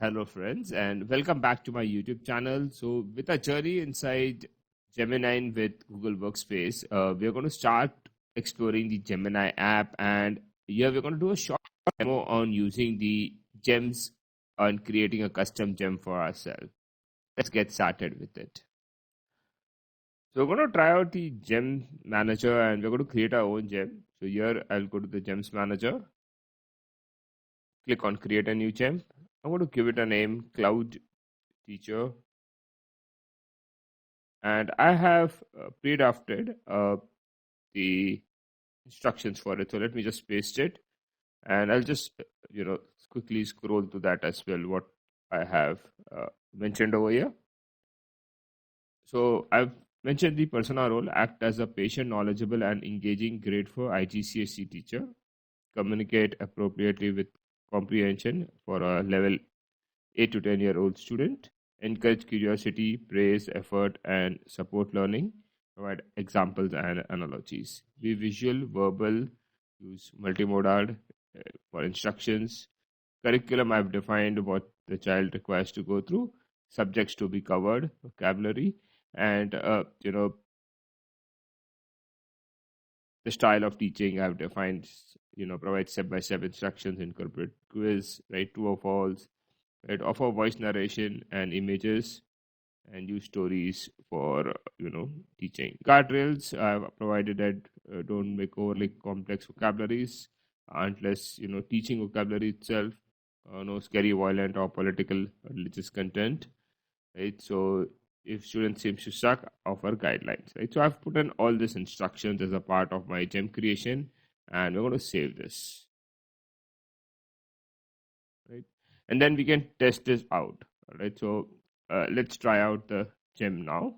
Hello, friends, and welcome back to my YouTube channel. So, with a journey inside Gemini with Google Workspace, we're going to start exploring the Gemini app, and here we're going to do a short demo on using the gems and creating a custom gem for ourselves. Let's get started with it. So, we're going to try out the gem manager, and we're going to create our own gem. So, here I'll go to the gems manager, click on create a new gem. I'm going to give it a name, Cloud Teacher. And I have pre-drafted the instructions for it. So let me just paste it, and I'll just quickly scroll to that as well. What I have mentioned over here. So I've mentioned the persona role: act as a patient, knowledgeable, and engaging grade 4 IGCSE teacher. Communicate appropriately with comprehension for a level 8 to 10-year-old student. Encourage curiosity, praise effort, and support learning. Provide examples and analogies. Be visual, verbal, use multimodal for instructions. Curriculum, I've defined what the child requires to go through. Subjects to be covered, vocabulary, and the style of teaching I've defined. Provide step-by-step instructions, incorporate quiz, right? True or false. Right, offer voice narration and images, and use stories for teaching. Guardrails I've provided that don't make overly complex vocabularies unless teaching vocabulary itself. No scary, violent, or political or religious content. Right, so if students seems to suck, offer guidelines. Right, so I've put in all these instructions as a part of my gem creation, and we're going to save this. Right, and then we can test this out. All right, so let's try out the gem now.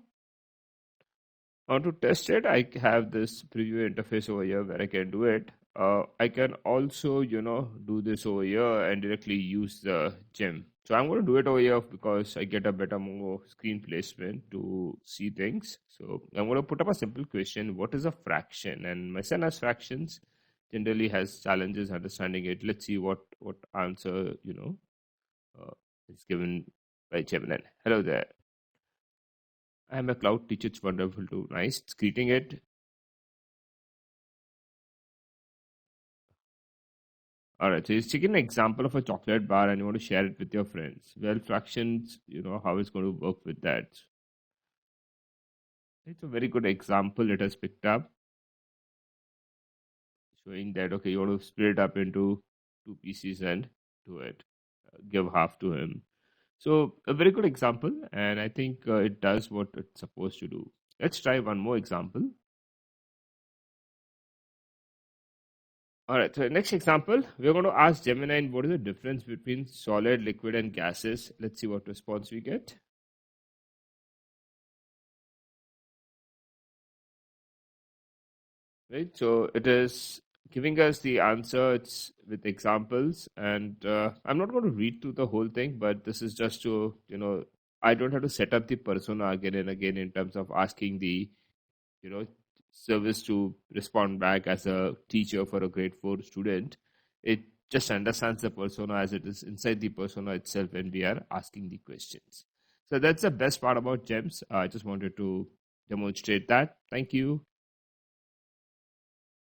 To test it, I have this preview interface over here where I can do it. I can also do this over here and directly use the gem. So I'm going to do it over here because I get a better more screen placement to see things. So I'm going to put up a simple question: what is a fraction? And my son has fractions, generally has challenges understanding it. Let's see what answer is given by Gemini. Hello there. I am a cloud teacher. It's wonderful to nice. It's greeting it. All right. So you're taking an example of a chocolate bar and you want to share it with your friends. Well, fractions, how it's going to work with that. It's a very good example it has picked up. Showing that, okay, you want to split it up into 2 pieces and do it. Give half to him. So a very good example, and I think it does what it's supposed to do. Let's try one more example. All right, so next example, we're going to ask Gemini what is the difference between solid, liquid, and gases. Let's see what response we get. Right, so it is giving us the answer. It's with examples, and I'm not going to read through the whole thing, but this is just to, I don't have to set up the persona again and again in terms of asking the, service to respond back as a teacher for a grade 4 student. It just understands the persona as it is inside the persona itself when we are asking the questions. So that's the best part about gems. I just wanted to demonstrate that. Thank you.